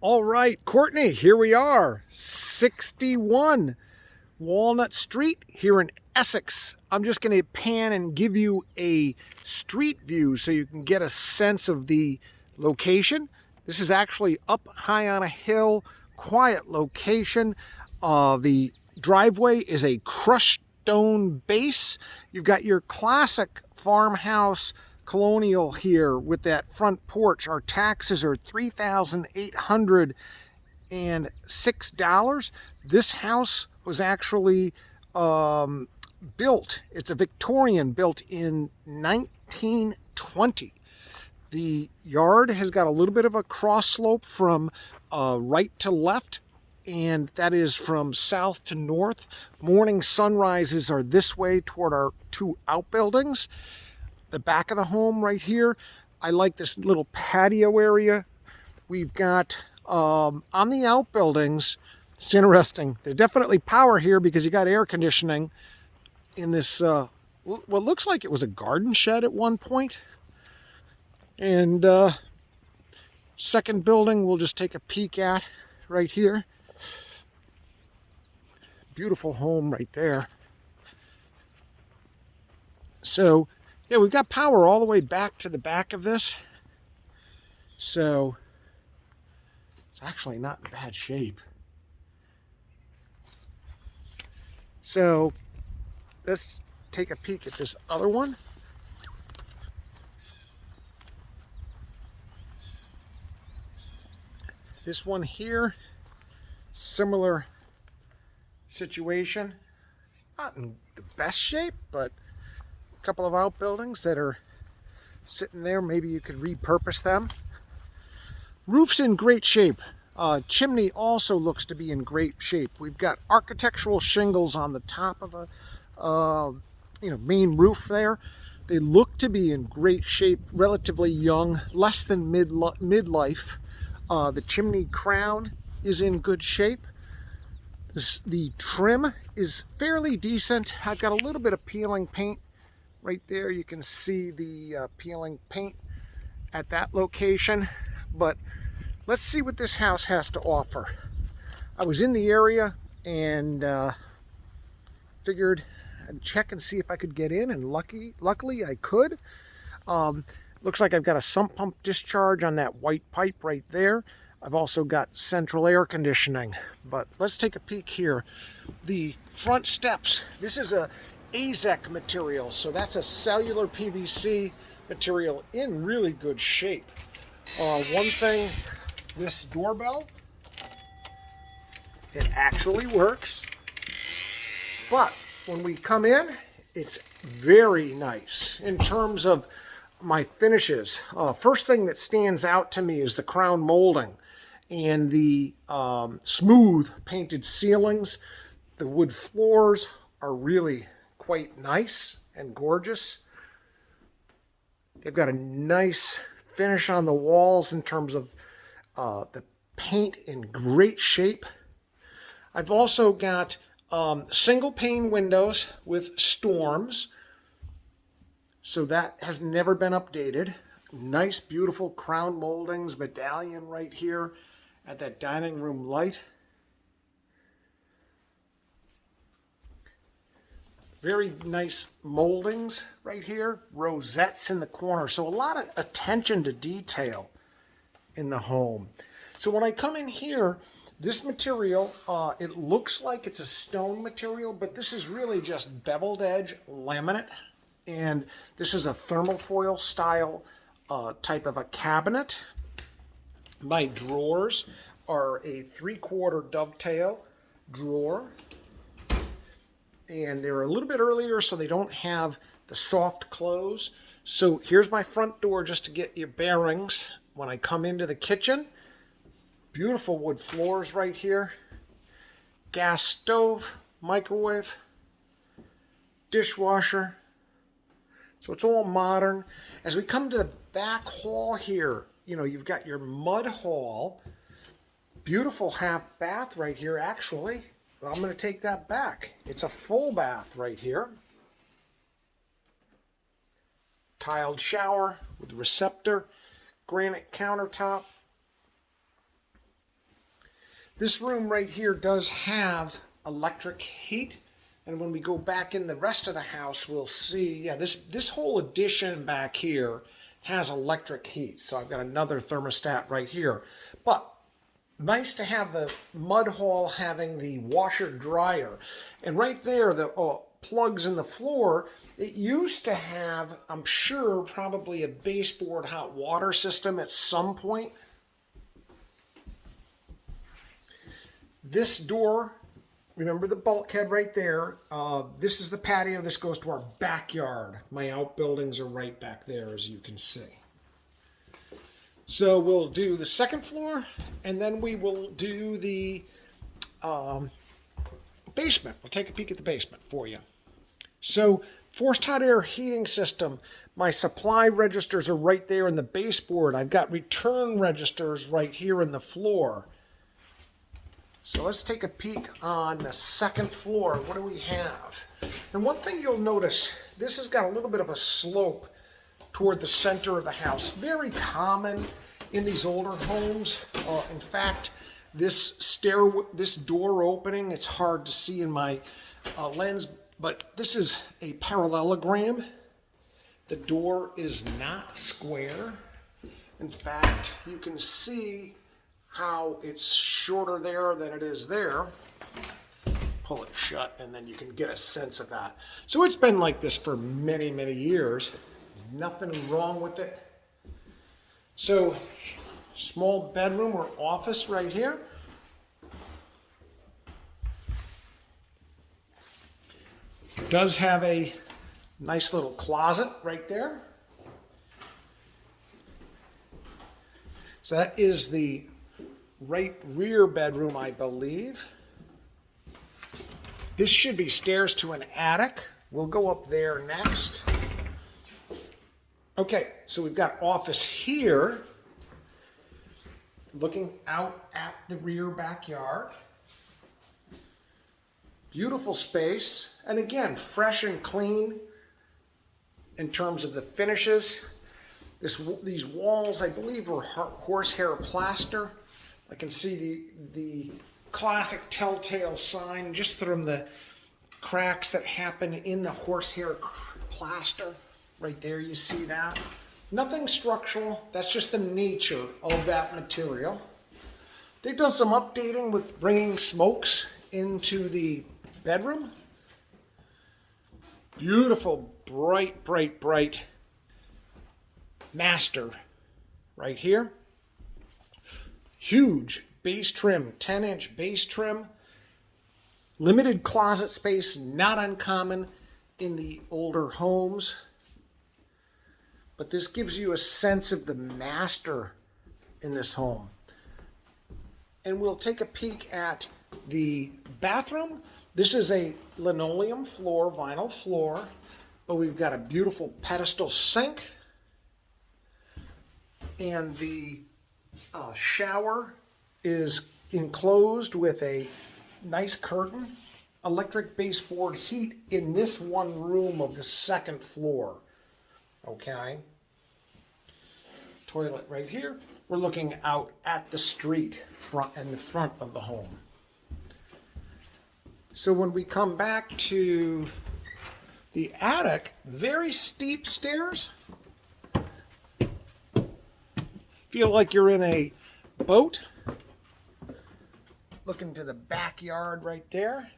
All right, Courtney, here we are, 61 Walnut Street here in Essex. I'm just going to pan and give you a street view so you can get a sense of the location. This is actually up high on a hill, quiet location. The driveway is a crushed stone base. You've got your classic farmhouse colonial here with that front porch. Our taxes are $3,806. This house was actually built. It's a Victorian, built in 1920. The yard has got a little bit of a cross slope from right to left, and that is from south to north. Morning sunrises are this way toward our two outbuildings. The back of the home right here, I like this little patio area. We've got on the outbuildings, it's interesting. There's definitely power here because you got air conditioning in this, what looks like it was a garden shed at one point. And second building we'll just take a peek at right here. Beautiful home right there. So yeah, we've got power all the way back to the back of this. So it's actually not in bad shape. So let's take a peek at this other one. This one here, similar situation. It's not in the best shape, but a couple of outbuildings that are sitting there. Maybe you could repurpose them. Roof's in great shape. Chimney also looks to be in great shape. We've got architectural shingles on the top of the main roof there. They look to be in great shape, relatively young, less than midlife. The chimney crown is in good shape. The trim is fairly decent. I've got a little bit of peeling paint right there. You can see the peeling paint at that location. But let's see what this house has to offer. I was in the area and figured I'd check and see if I could get in, and luckily I could. Looks like I've got a sump pump discharge on that white pipe right there. I've also got central air conditioning. But let's take a peek here. The front steps, this is a AZEK material, so that's a cellular PVC material in really good shape. One thing, this doorbell, it actually works, but when we come in, it's very nice in terms of my finishes. First thing that stands out to me is the crown molding and the smooth painted ceilings. The wood floors are really quite nice and gorgeous. They've got a nice finish on the walls in terms of the paint in great shape. I've also got single pane windows with storms. So that has never been updated. Nice, beautiful crown moldings, medallion right here at that dining room light. Very nice moldings right here. Rosettes in the corner. So a lot of attention to detail in the home. So when I come in here, this material, it looks like it's a stone material, but this is really just beveled edge laminate. And this is a thermofoil style type of a cabinet. My drawers are a 3/4 dovetail drawer. And they're a little bit earlier, so they don't have the soft close. So here's my front door just to get your bearings. When I come into the kitchen, beautiful wood floors right here. Gas stove, microwave, dishwasher. So it's all modern. As we come to the back hall here, you've got your mud hall. Beautiful half bath right here, actually. But I'm going to take that back. It's a full bath right here. Tiled shower with receptor, granite countertop. This room right here does have electric heat. And when we go back in the rest of the house, we'll see, yeah, this whole addition back here has electric heat. So I've got another thermostat right here. But nice to have the mud hall having the washer dryer. And right there, the plugs in the floor, it used to have, I'm sure, probably a baseboard hot water system at some point. This door, remember the bulkhead right there. This is the patio. This goes to our backyard. My outbuildings are right back there, as you can see. So we'll do the second floor, and then we will do the basement. We'll take a peek at the basement for you. So forced hot air heating system. My supply registers are right there in the baseboard. I've got return registers right here in the floor. So let's take a peek on the second floor. What do we have? And one thing you'll notice, this has got a little bit of a slope toward the center of the house. Very common in these older homes. In fact, this door opening, it's hard to see in my lens, but this is a parallelogram. The door is not square. In fact, you can see how it's shorter there than it is there. Pull it shut and then you can get a sense of that. So it's been like this for many, many years. Nothing wrong with it. So small bedroom or office right here. Does have a nice little closet right there. So that is the right rear bedroom, I believe. This should be stairs to an attic. We'll go up there next. Okay, so we've got office here, looking out at the rear backyard. Beautiful space, and again, fresh and clean in terms of the finishes. These walls, I believe, were horsehair plaster. I can see the classic telltale sign just from the cracks that happen in the horsehair plaster. Right there, you see that. Nothing structural, that's just the nature of that material. They've done some updating with bringing smokes into the bedroom. Beautiful, bright, bright, bright master right here. Huge base trim, 10-inch base trim. Limited closet space, not uncommon in the older homes. But this gives you a sense of the master in this home. And we'll take a peek at the bathroom. This is a linoleum floor, vinyl floor, but we've got a beautiful pedestal sink. And the shower is enclosed with a nice curtain. Electric baseboard heat in this one room of the second floor. Okay. Toilet right here. We're looking out at the street in the front of the home. So when we come back to the attic, very steep stairs. Feel like you're in a boat. Looking to the backyard right there.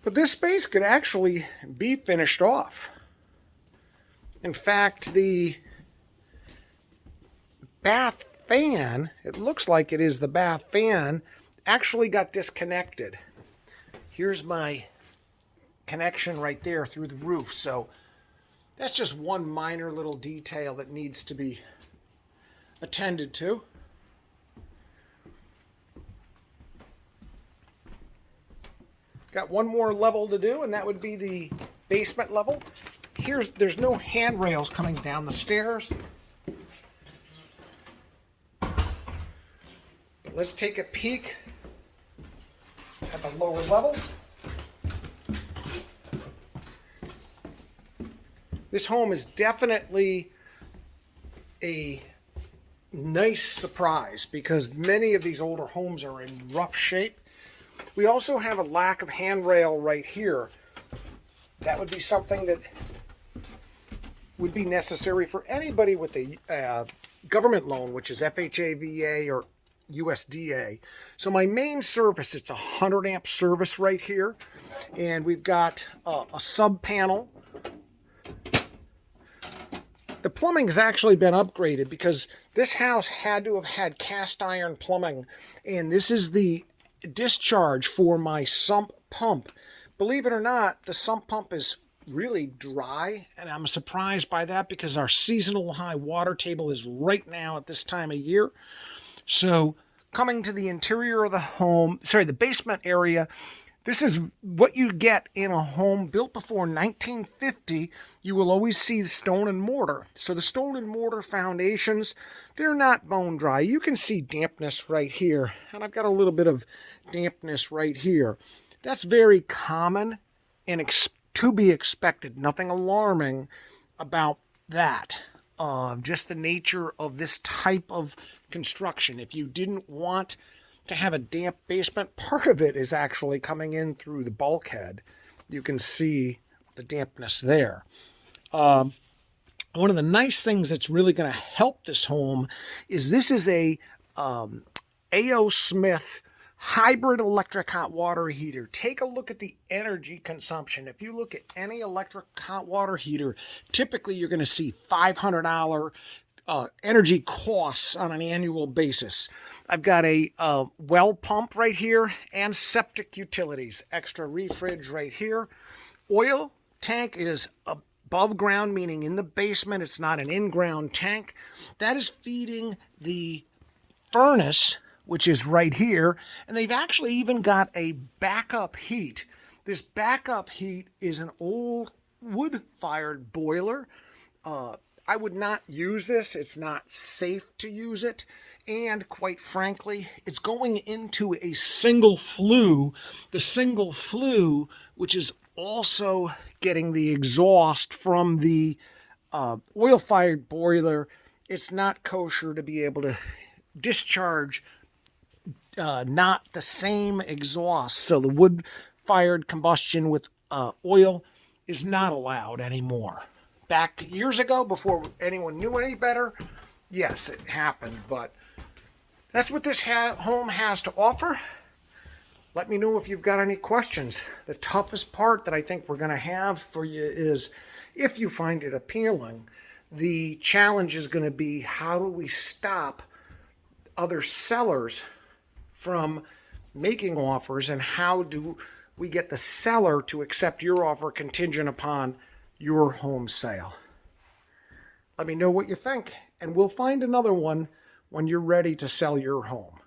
But this space could actually be finished off. In fact, the bath fan, it looks like it is the bath fan, actually got disconnected. Here's my connection right there through the roof. So that's just one minor little detail that needs to be attended to. Got one more level to do, and that would be the basement level. There's no handrails coming down the stairs. But let's take a peek at the lower level. This home is definitely a nice surprise because many of these older homes are in rough shape. We also have a lack of handrail right here. That would be something that would be necessary for anybody with a government loan, which is FHA, VA, or USDA. So my main service, it's a 100 amp service right here. And we've got a sub panel. The plumbing has actually been upgraded because this house had to have had cast iron plumbing. And this is the discharge for my sump pump. Believe it or not, the sump pump is really dry, and I'm surprised by that because our seasonal high water table is right now at this time of year. So coming to the interior of the home, the basement area, this is what you get in a home built before 1950. You will always see stone and mortar. So the stone and mortar foundations, they're not bone dry. You can see dampness right here, and I've got a little bit of dampness right here. That's very common and to be expected. Nothing alarming about that. Just the nature of this type of construction. If you didn't want to have a damp basement, part of it is actually coming in through the bulkhead. You can see the dampness there. One of the nice things that's really going to help this home is this is a A.O. Smith hybrid electric hot water heater. Take a look at the energy consumption. If you look at any electric hot water heater, typically you're going to see $500 energy costs on an annual basis. I've got a well pump right here and septic utilities. Extra refrige right here. Oil tank is above ground, meaning in the basement. It's not an in-ground tank. That is feeding the furnace, which is right here, and they've actually even got a backup heat. This backup heat is an old wood-fired boiler. I would not use this. It's not safe to use it, and quite frankly, it's going into a single flue. The single flue, which is also getting the exhaust from the oil-fired boiler, it's not kosher to be able to discharge not the same exhaust. So the wood-fired combustion with oil is not allowed anymore. Back years ago, before anyone knew any better, yes, it happened. But that's what this home has to offer. Let me know if you've got any questions. The toughest part that I think we're going to have for you is, if you find it appealing, the challenge is going to be, how do we stop other sellers from making offers, and how do we get the seller to accept your offer contingent upon your home sale? Let me know what you think, and we'll find another one when you're ready to sell your home.